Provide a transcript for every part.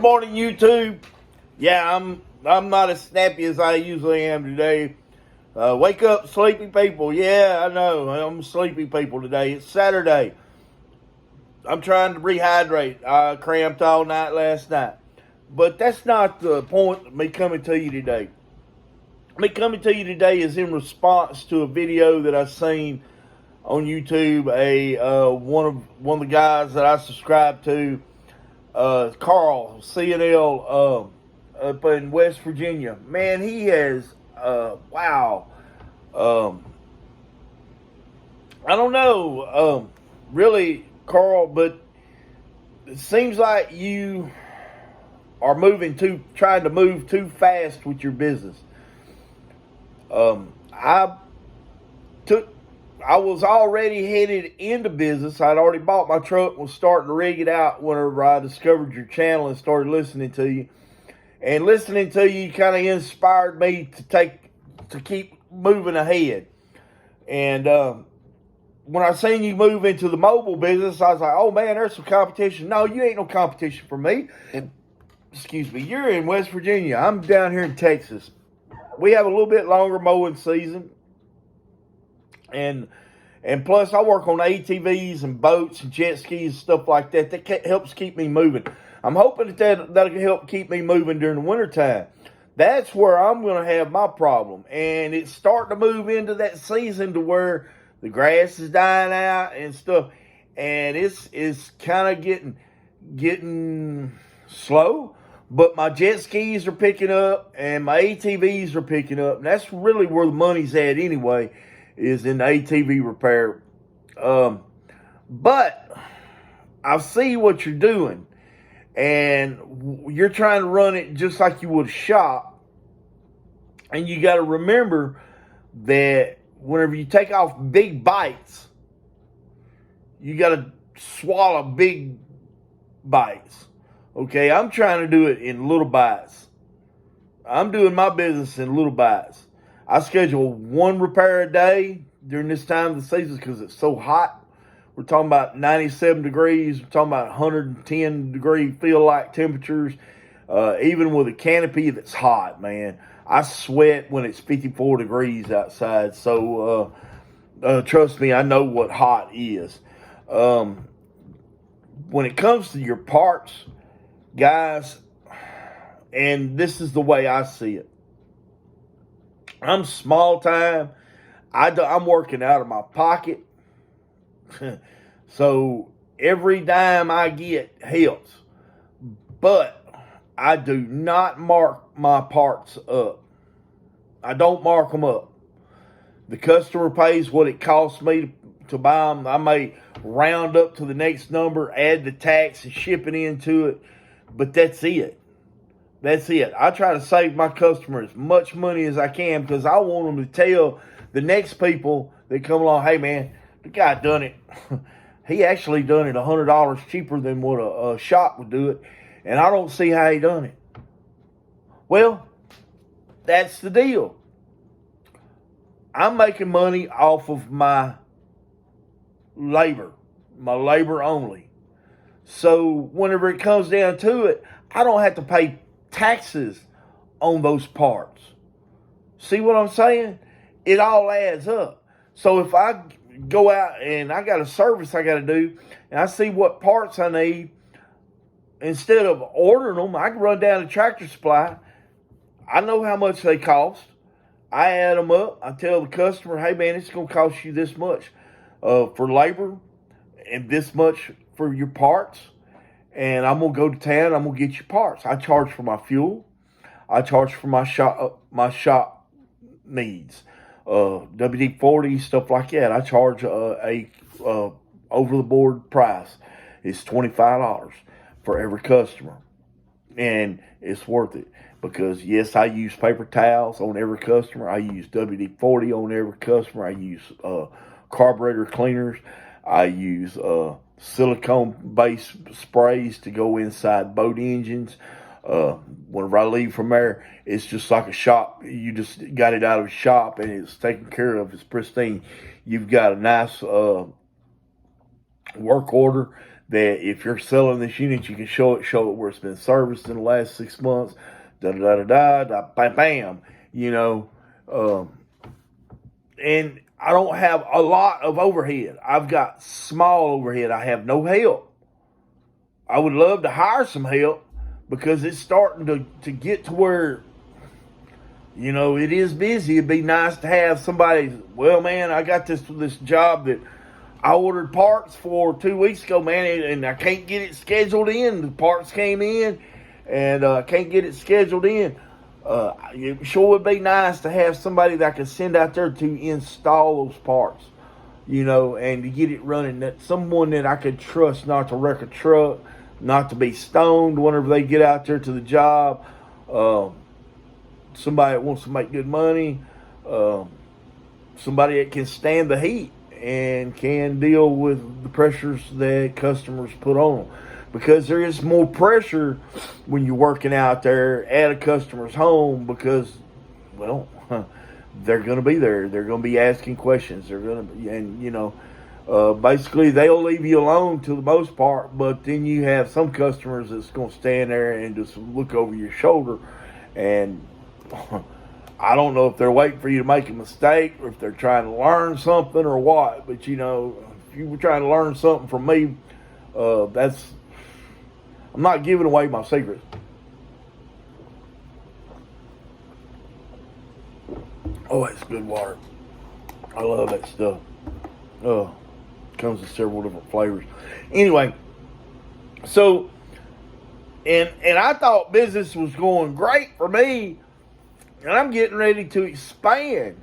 Good morning, YouTube. Yeah, I'm not as snappy as I usually am today. Wake up, sleepy people. Yeah, I know. I'm sleepy people today. It's Saturday. I'm trying to rehydrate. I cramped all night last night. But that's not the point of me coming to you today. Me coming to you today is in response to a video that I seen on YouTube. One of the guys that I subscribe to, Carl CNL, up in West Virginia. Man, he has wow. I don't know, really, Carl, but it seems like you are trying to move too fast with your business. I was already headed into business. I'd already bought my truck, was starting to rig it out whenever I discovered your channel and started listening to you. And listening to you kind of inspired me to keep moving ahead. And when I seen you move into the mobile business, I was like, oh man, there's some competition. No, you ain't no competition for me. Excuse me, you're in West Virginia. I'm down here in Texas. We have a little bit longer mowing season. And plus, I work on ATVs and boats and jet skis and stuff like that. That helps keep me moving. I'm hoping that'll help keep me moving during the wintertime. That's where I'm going to have my problem. And it's starting to move into that season to where the grass is dying out and stuff. And it's kind of getting slow. But my jet skis are picking up and my ATVs are picking up. And that's really where the money's at anyway, is in the ATV repair. But I see what you're doing. And you're trying to run it just like you would a shop. And you got to remember that whenever you take off big bites, you got to swallow big bites. Okay, I'm trying to do it in little bites. I'm doing my business in little bites. I schedule one repair a day during this time of the season because it's so hot. We're talking about 97 degrees. We're talking about 110 degree feel-like temperatures. Even with a canopy that's hot, man. I sweat when it's 54 degrees outside. So trust me, I know what hot is. When it comes to your parts, guys, and this is the way I see it. I'm small time. I'm working out of my pocket. So every dime I get helps. But I do not mark my parts up. I don't mark them up. The customer pays what it costs me to buy them. I may round up to the next number, add the tax and shipping into it. But that's it. That's it. I try to save my customer as much money as I can because I want them to tell the next people that come along, hey man, the guy done it. He actually done it $100 cheaper than what a shop would do it. And I don't see how he done it. Well, that's the deal. I'm making money off of my labor only. So whenever it comes down to it, I don't have to pay taxes on those parts. See what I'm saying? It all adds up. So if I go out and I got a service I got to do and I see what parts I need, instead of ordering them, I can run down to Tractor Supply. I know how much they cost. I add them up. I tell the customer, hey man, it's going to cost you this much for labor and this much for your parts. And I'm going to go to town. I'm going to get your parts. I charge for my fuel. I charge for my shop needs. WD-40, stuff like that. I charge a over-the-board price. It's $25 for every customer. And it's worth it. Because, yes, I use paper towels on every customer. I use WD-40 on every customer. I use carburetor cleaners. I use silicone-based sprays to go inside boat engines. Whenever I leave from there, it's just like a shop. You just got it out of a shop and it's taken care of. It's pristine. You've got a nice work order that if you're selling this unit, you can show it where it's been serviced in the last 6 months, da da da da da, bam, bam, you know. And I don't have a lot of overhead. I've got small overhead. I have no help. I would love to hire some help because it's starting to get to where, you know, it is busy. It'd be nice to have somebody, well, man, I got this job that I ordered parts for 2 weeks ago, man, and I can't get it scheduled in. The parts came in, and I can't get it scheduled in. It sure would be nice to have somebody that I could send out there to install those parts, you know, and to get it running. That someone that I could trust not to wreck a truck, not to be stoned whenever they get out there to the job. Somebody that wants to make good money. Somebody that can stand the heat and can deal with the pressures that customers put on them. Because there is more pressure when you're working out there at a customer's home because, well, they're going to be there. They're going to be asking questions. They're going to be, and, you know, basically they'll leave you alone to the most part, but then you have some customers that's going to stand there and just look over your shoulder. And I don't know if they're waiting for you to make a mistake or if they're trying to learn something or what. But, you know, if you were trying to learn something from me, I'm not giving away my secrets. Oh, that's good water. I love that stuff. Comes in several different flavors. Anyway, so, and I thought business was going great for me, and I'm getting ready to expand.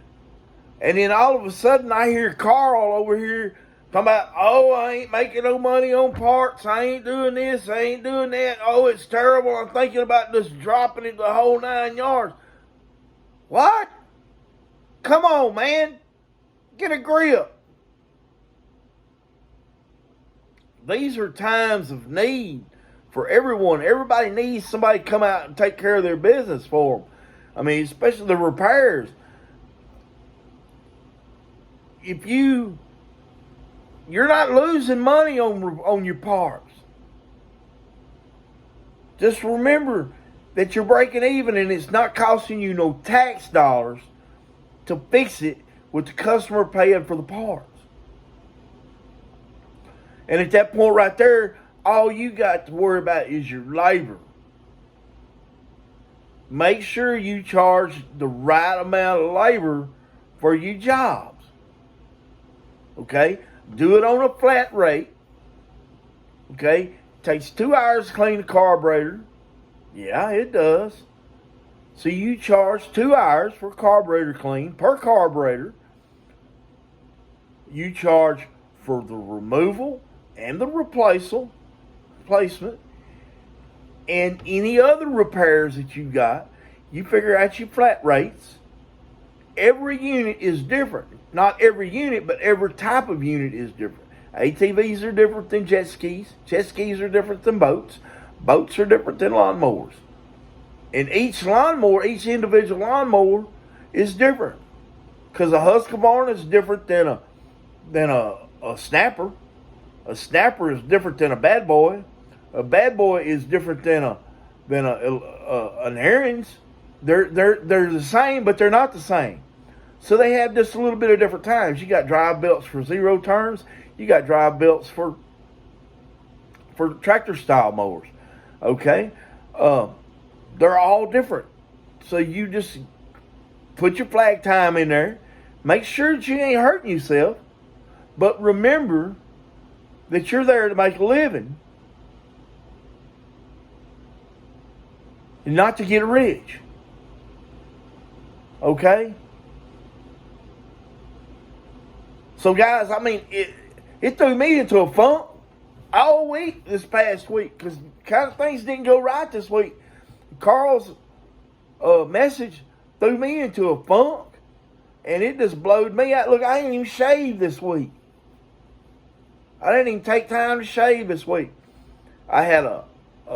And then all of a sudden I hear Carl over here talking about, oh, I ain't making no money on parts. I ain't doing this. I ain't doing that. Oh, it's terrible. I'm thinking about just dropping it the whole 9 yards. What? Come on, man. Get a grip. These are times of need for everyone. Everybody needs somebody to come out and take care of their business for them. I mean, especially the repairs. If you're not losing money on your parts. Just remember that you're breaking even and it's not costing you no tax dollars to fix it with the customer paying for the parts. And at that point right there, all you got to worry about is your labor. Make sure you charge the right amount of labor for your jobs. Okay? Do it on a flat rate. Okay? Takes 2 hours to clean the carburetor. Yeah, it does. So you charge 2 hours for carburetor clean per carburetor. You charge for the removal and the replacement and any other repairs that you got. You figure out your flat rates. Every unit is different. Not every unit, but every type of unit is different. ATVs are different than jet skis. Jet skis are different than boats. Boats are different than lawnmowers. And each individual lawnmower is different. Because a Husqvarna is different than a snapper. A snapper is different than a bad boy. A bad boy is different than an Aaron's. They're the same, but they're not the same. So they have just a little bit of different times. You got drive belts for 0 turns. You got drive belts for tractor style mowers. Okay? They're all different. So you just put your flag time in there. Make sure that you ain't hurting yourself. But remember that you're there to make a living. And not to get rich. Okay? So guys, I mean, it threw me into a funk all week this past week because kind of things didn't go right this week. Carl's message threw me into a funk and it just blowed me out. Look, I didn't even shave this week. I didn't even take time to shave this week. I had a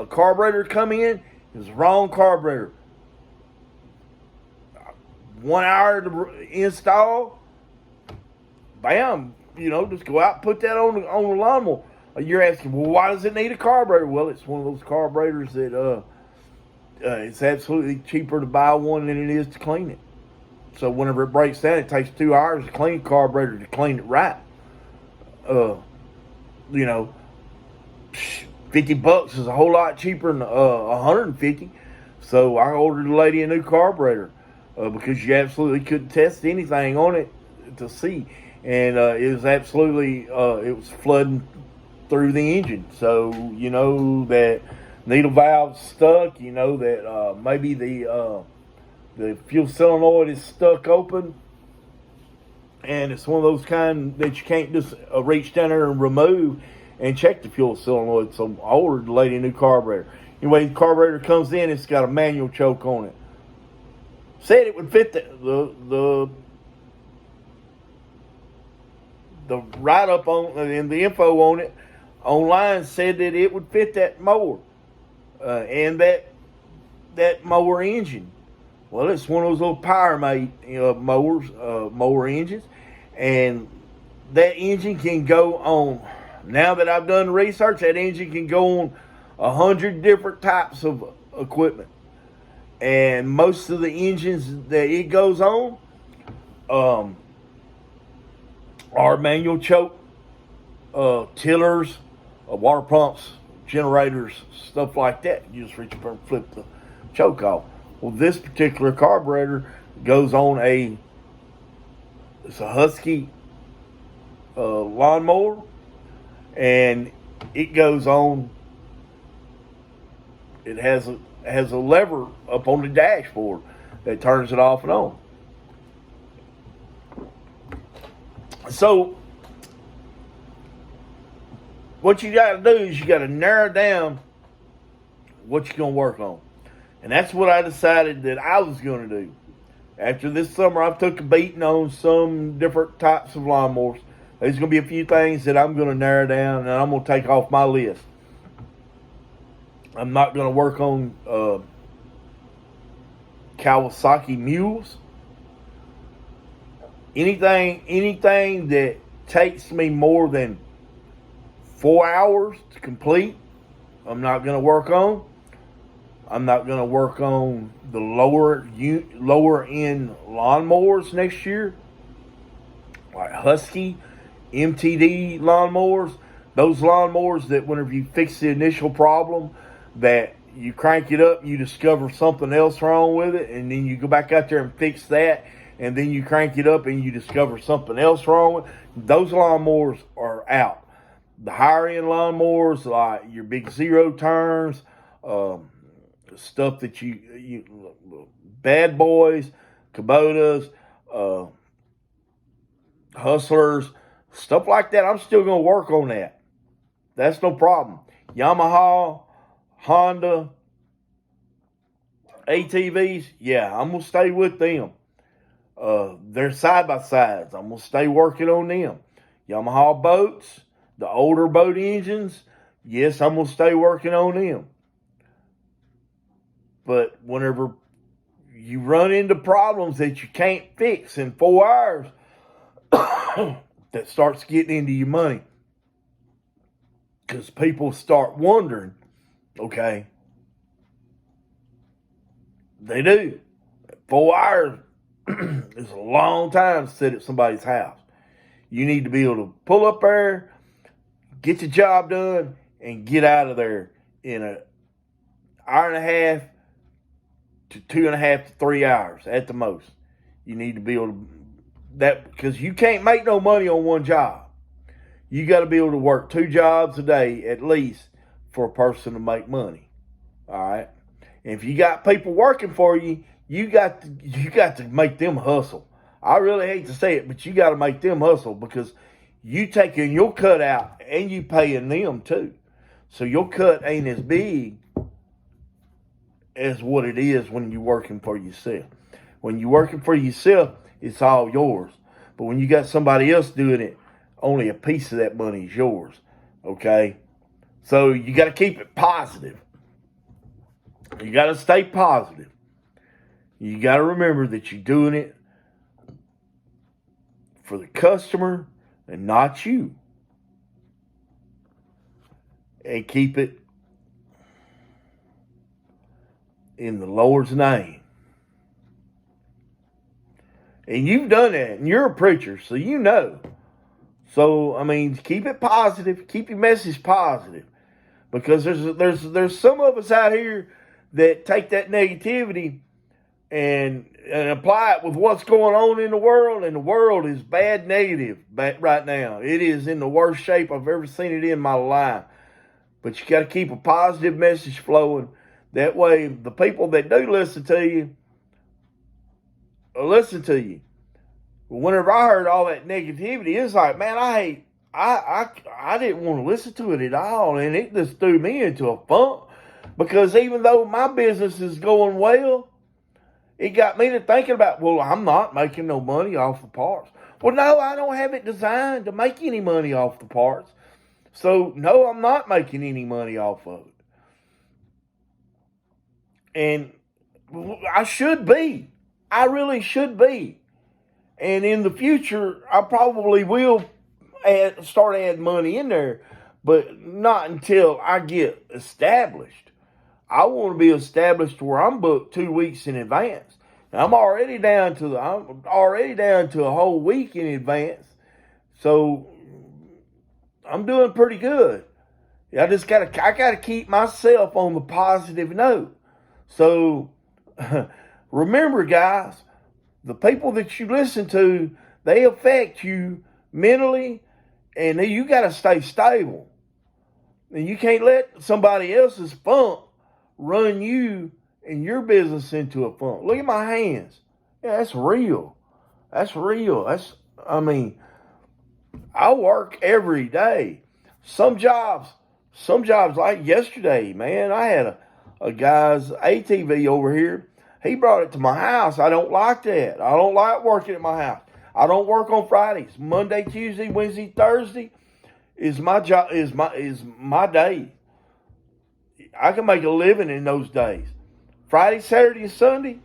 carburetor come in. It was the wrong carburetor. 1 hour to install. Bam, just go out and put that on the lawnmower. You're asking, well, why does it need a carburetor? Well, it's one of those carburetors that it's absolutely cheaper to buy one than it is to clean it. So whenever it breaks down, it takes 2 hours to clean the carburetor to clean it right. You know, $50 is a whole lot cheaper than $150. So I ordered the lady a new carburetor because you absolutely couldn't test anything on it to see, and it was absolutely it was flooding through the engine. So you know that needle valve's stuck. You know that maybe the fuel solenoid is stuck open, and it's one of those kind that you can't just reach down there and remove and check the fuel solenoid. So I ordered the lady a new carburetor. Anyway, the carburetor comes in, it's got a manual choke on it. Said it would fit the write-up on and the info on it online said that it would fit that mower and that mower engine. Well, it's one of those little power-made mower engines, and that engine can go on. Now that I've done research, that engine can go on 100 different types of equipment, and most of the engines that it goes on are manual choke, tillers, water pumps, generators, stuff like that. You just reach up and flip the choke off. Well, this particular carburetor goes on it's a Husky lawnmower, and it goes on. It has a lever up on the dashboard that turns it off and on. So what you got to do is you got to narrow down what you're going to work on. And that's what I decided that I was going to do. After this summer, I've took a beating on some different types of lawnmowers. There's going to be a few things that I'm going to narrow down and I'm going to take off my list. I'm not going to work on Kawasaki mules. Anything that takes me more than 4 hours to complete, I'm not going to work on. I'm not going to work on the lower end lawnmowers next year, like Husky, MTD lawnmowers. Those lawnmowers that whenever you fix the initial problem, that you crank it up, you discover something else wrong with it, and then you go back out there and fix that, and then you crank it up and you discover something else wrong with it. Those lawnmowers are out. The higher end lawnmowers, like your big zero turns, stuff that you bad boys, Kubotas, Hustlers, stuff like that, I'm still going to work on that. That's no problem. Yamaha, Honda, ATVs, yeah, I'm going to stay with them. They're side-by-sides. I'm going to stay working on them. Yamaha boats, the older boat engines, yes, I'm going to stay working on them. But whenever you run into problems that you can't fix in 4 hours, that starts getting into your money. Because people start wondering, okay, they do. 4 hours is a long time to sit at somebody's house. You need to be able to pull up there, get the job done, and get out of there in an hour and a half to 2.5 to 3 hours at the most. You need to be able to, because you can't make no money on one job. You got to be able to work 2 jobs a day at least for a person to make money. All right. And if you got people working for you, you got to make them hustle. I really hate to say it, but you got to make them hustle, because you taking your cut out and you paying them too. So your cut ain't as big as what it is when you're working for yourself. When you're working for yourself, it's all yours. But when you got somebody else doing it, only a piece of that money is yours. Okay? So you got to keep it positive. You got to stay positive. You got to remember that you're doing it for the customer and not you. and keep it in the Lord's name. And you've done that, and you're a preacher, so you know. So, I mean, keep it positive. Keep your message positive. Because there's some of us out here that take that negativity and apply it with what's going on in the world, and the world is bad negative right now. It is in the worst shape I've ever seen it in my life. But you got to keep a positive message flowing. That way, the people that do listen to you will listen to you. But whenever I heard all that negativity, it's like, man, I didn't want to listen to it at all, and it just threw me into a funk. Because even though my business is going well, it got me to thinking about, well, I'm not making no money off the parts. Well, no, I don't have it designed to make any money off the parts. So, no, I'm not making any money off of it. And I should be. I really should be. And in the future, I probably will start adding money in there, but not until I get established. I want to be established where I'm booked 2 weeks in advance. Now, I'm already down to a whole week in advance, so I'm doing pretty good. I gotta keep myself on the positive note. So remember, guys, the people that you listen to, they affect you mentally, and you gotta stay stable. And you can't let somebody else's funk run you and your business into a funk. Look at my hands. Yeah, that's real. That's real. I work every day. Some jobs like yesterday, man, I had a guy's ATV over here. He brought it to my house. I don't like that. I don't like working at my house. I don't work on Fridays. Monday, Tuesday, Wednesday, Thursday is my job, is my day. I can make a living in those days. Friday, Saturday, and Sunday.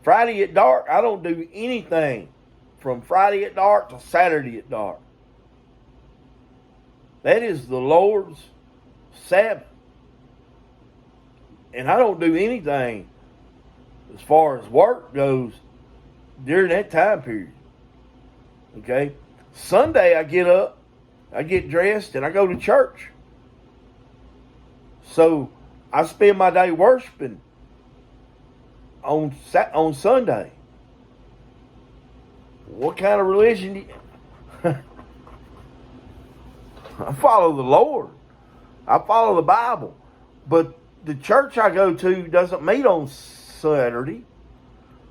Friday at dark, I don't do anything from Friday at dark to Saturday at dark. That is the Lord's Sabbath. And I don't do anything as far as work goes during that time period. Okay? Sunday I get up, I get dressed, and I go to church. So I spend my day worshiping on Sunday. What kind of religion do you... I follow the Lord. I follow the Bible. But the church I go to doesn't meet on Saturday.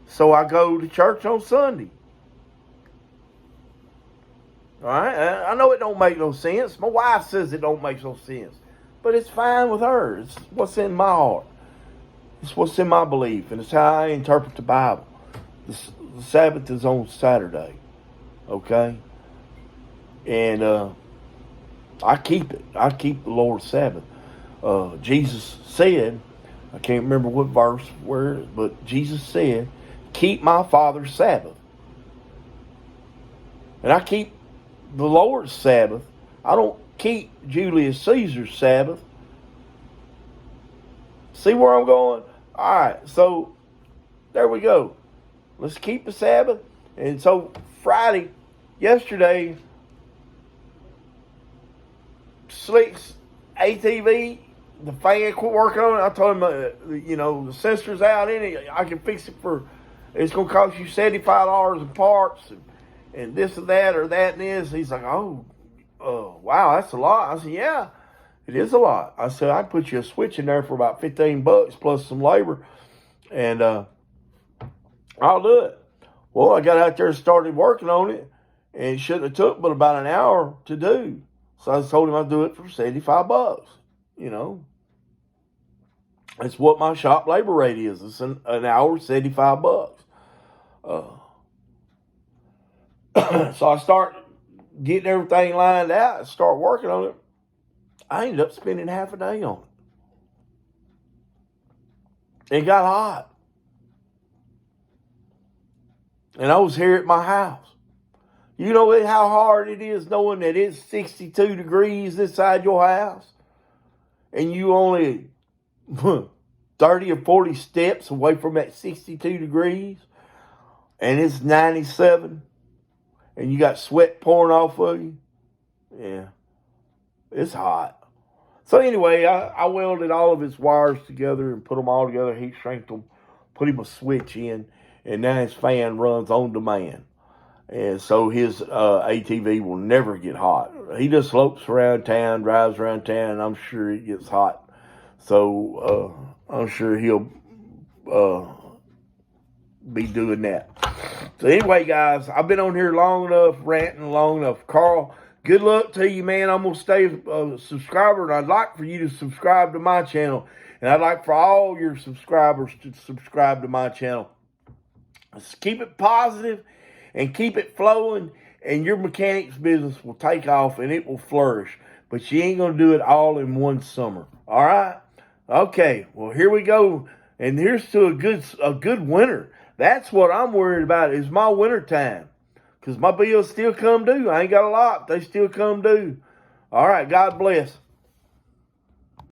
So I go to church on Sunday. All right? I know it don't make no sense. My wife says it don't make no sense. But it's fine with her. It's what's in my heart. It's what's in my belief. And it's how I interpret the Bible. The Sabbath is on Saturday. Okay? And I keep it. I keep the Lord's Sabbath. Jesus said, I can't remember what verse, but Jesus said, keep my Father's Sabbath. And I keep the Lord's Sabbath. I don't keep Julius Caesar's Sabbath. See where I'm going? All right, so there we go. Let's keep the Sabbath. And so Friday, yesterday, Slick's ATV, the fan quit working on it. I told him, the sensor's out in it. I can fix it it's going to cost you $75 in parts and this and that or that and this. He's like, oh, wow, that's a lot. I said, yeah, it is a lot. I said, I'd put you a switch in there for about $15 plus some labor, and I'll do it. Well, I got out there and started working on it, and it shouldn't have took but about an hour to do. So I told him I'd do it for $75. It's what my shop labor rate is. It's an hour, $75. So I start getting everything lined out and start working on it. I ended up spending half a day on it. It got hot. And I was here at my house. You know how hard it is knowing that it's 62 degrees inside your house and you only 30 or 40 steps away from that 62 degrees and it's 97 and you got sweat pouring off of you? Yeah, it's hot. So anyway, I welded all of his wires together and put them all together, heat shrinked them, put him a switch in, and now his fan runs on demand. And so his ATV will never get hot. He just lopes around town, drives around town, and I'm sure it gets hot. So I'm sure he'll be doing that. So anyway, guys, I've been on here long enough, ranting long enough. Carl, good luck to you, man. I'm going to stay a subscriber, and I'd like for you to subscribe to my channel. And I'd like for all your subscribers to subscribe to my channel. Let's keep it positive and keep it flowing, and your mechanics business will take off, and it will flourish. But you ain't going to do it all in one summer. All right? Okay, well, here we go. And here's to a good winter. That's what I'm worried about is my winter time. Because my bills still come due. I ain't got a lot. They still come due. All right, God bless.